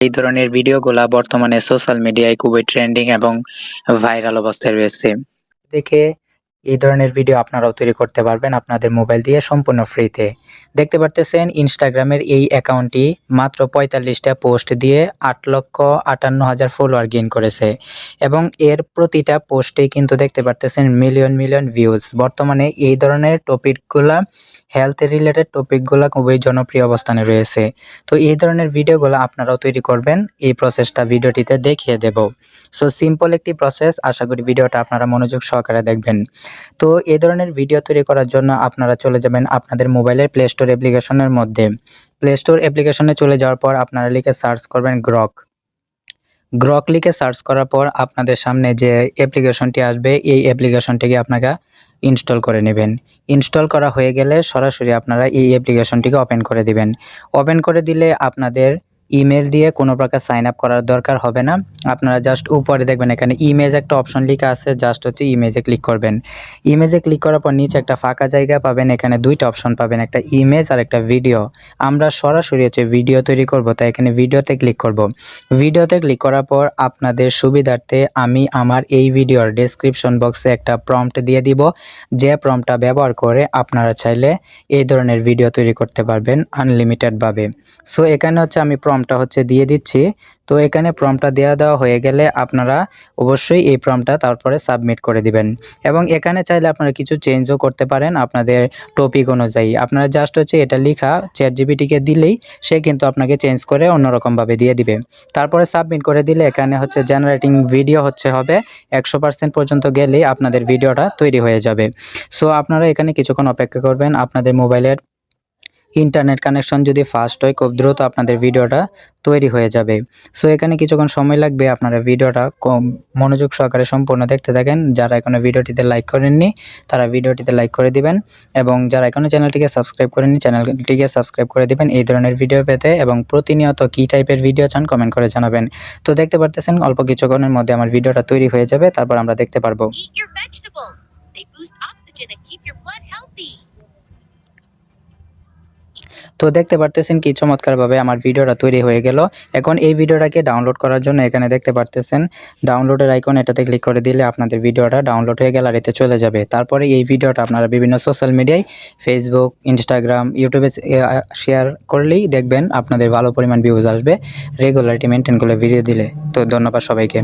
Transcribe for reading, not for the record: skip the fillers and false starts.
এই ধরনের ভিডিওগুলা বর্তমানে সোশ্যাল মিডিয়ায় খুবই ট্রেন্ডিং এবং ভাইরাল অবস্থায় রয়েছে। দেখে এই ধরনের ভিডিও আপনারাও তৈরি করতে পারবেন আপনাদের মোবাইল দিয়ে সম্পূর্ণ ফ্রিতে। দেখতে পারতেছেন ইনস্টাগ্রামের এই অ্যাকাউন্টটি মাত্র ৪৫টা পোস্ট দিয়ে ৮,৫৮,০০০ ফলোয়ার গেইন করেছে এবং এর প্রতিটা পোস্টেই কিন্তু দেখতে পারতেছেন মিলিয়ন মিলিয়ন ভিউজ। বর্তমানে এই ধরনের টপিকগুলা হেলথ রিলেটেড টপিকগুলা খুবই জনপ্রিয় অবস্থানে রয়েছে। তো এই ধরনের ভিডিওগুলো আপনারাও তৈরি করবেন। এই প্রসেসটা ভিডিওটিতে দেখিয়ে দেব। সো সিম্পল একটি প্রসেস, আশা করি ভিডিওটা আপনারা মনোযোগ সহকারে দেখবেন। তো এই ধরনের ভিডিও তৈরি করার জন্য আপনারা চলে যাবেন আপনাদের মোবাইলের প্লে স্টোর অ্যাপ্লিকেশনের মধ্যে। প্লে স্টোর অ্যাপ্লিকেশনে চলে যাওয়ার পর আপনারা লিখে সার্চ করবেন গ্রক। গ্রক লিখে সার্চ করার পর আপনাদের সামনে যে অ্যাপ্লিকেশনটি আসবে এই অ্যাপ্লিকেশনটিকে আপনারা ইনস্টল করে নেবেন। ইনস্টল করা হয়ে গেলে সরাসরি আপনারা এই অ্যাপ্লিকেশনটিকে ওপেন করে দিবেন। ওপেন করে দিলে আপনাদের ইমেল দিয়ে কোনো প্রকার সাইন আপ করার দরকার হবে না। আপনারা জাস্ট উপরে দেখবেন এখানে ইমেজ একটা অপশন লেখা আছে, জাস্ট হচ্ছে ইমেজে ক্লিক করবেন। ইমেজে ক্লিক করার পর নিচে একটা ফাঁকা জায়গা পাবেন, এখানে দুইটা অপশন পাবেন, একটা ইমেজ আর একটা ভিডিও। আমরা সরাসরি হচ্ছে ভিডিও তৈরি করব, তাই এখানে ভিডিওতে ক্লিক করব। ভিডিওতে ক্লিক করার পর আপনাদের সুবিধার্থে আমি আমার এই ভিডিওর ডেসক্রিপশন বক্সে একটা প্রম্পট দিয়ে দিব, যে প্রম্পটটা ব্যবহার করে আপনারা চাইলে এই ধরনের ভিডিও তৈরি করতে পারবেন আনলিমিটেডভাবে। সো এখানে হচ্ছে আমি প্রম্পটটা হচ্ছে দিয়ে দিচ্ছি। তো এখানে প্রম্পটটা দেওয়া হয়ে গেলে আপনারা অবশ্যই এই প্রম্পটটা তারপরে সাবমিট করে দিবেন এবং এখানে চাইলে আপনারা কিছু চেঞ্জও করতে পারেন আপনাদের টপিক অনুযায়ী। আপনারা জাস্ট হচ্ছে এটা লেখা চ্যাটজিপিটিকে দিলেই সে কিন্তু আপনাকে চেঞ্জ করে অন্যরকমভাবে দিয়ে দিবে। তারপরে সাবমিট করে দিলে এখানে হচ্ছে জেনারেটিং ভিডিও হবে 100% পর্যন্ত গেলেই আপনাদের ভিডিওটা তৈরি হয়ে যাবে। সো আপনারা এখানে কিছুক্ষণ অপেক্ষা করবেন। আপনাদের মোবাইলের ইন্টারনেট কানেকশন যদি ফাস্ট হয় খুব দ্রুত আপনাদের ভিডিওটা তৈরি হয়ে যাবে। সো এখানে কিছুক্ষণ সময় লাগবে, আপনারা ভিডিওটা মনোযোগ সহকারে সম্পূর্ণ দেখতে থাকেন। যারা এখনো ভিডিওটিতে লাইক করেননি তারা ভিডিওটিতে লাইক করে দিবেন এবং যারা এখনো চ্যানেলটিকে সাবস্ক্রাইব করেননি চ্যানেলটিকে সাবস্ক্রাইব করে দিবেন এই ধরনের ভিডিও পেতে, এবং প্রতিনিয়ত কী টাইপের ভিডিও চান কমেন্ট করে জানাবেন। তো দেখতে পারতেছেন অল্প কিছুক্ষণের মধ্যে আমার ভিডিওটা তৈরি হয়ে যাবে, তারপর আমরা দেখতে পারবো। তো দেখতে পারতেছেন কি চমৎকারভাবে আমার ভিডিওটা তৈরি হয়ে গেল। এখন এই ভিডিওটাকে ডাউনলোড করার জন্য এখানে দেখতে পারতেছেন ডাউনলোডের আইকন, এটাতে ক্লিক করে দিলে আপনাদের ভিডিওটা ডাউনলোড হয়ে গ্যালারিতে চলে যাবে। তারপরে এই ভিডিওটা আপনারা বিভিন্ন সোশ্যাল মিডিয়ায় ফেসবুক, ইনস্টাগ্রাম, ইউটিউবে শেয়ার করলেই দেখবেন আপনাদের ভালো পরিমাণ ভিউজ আসবে রেগুলারিটি মেনটেন করে ভিডিও দিলে। তো ধন্যবাদ সবাইকে।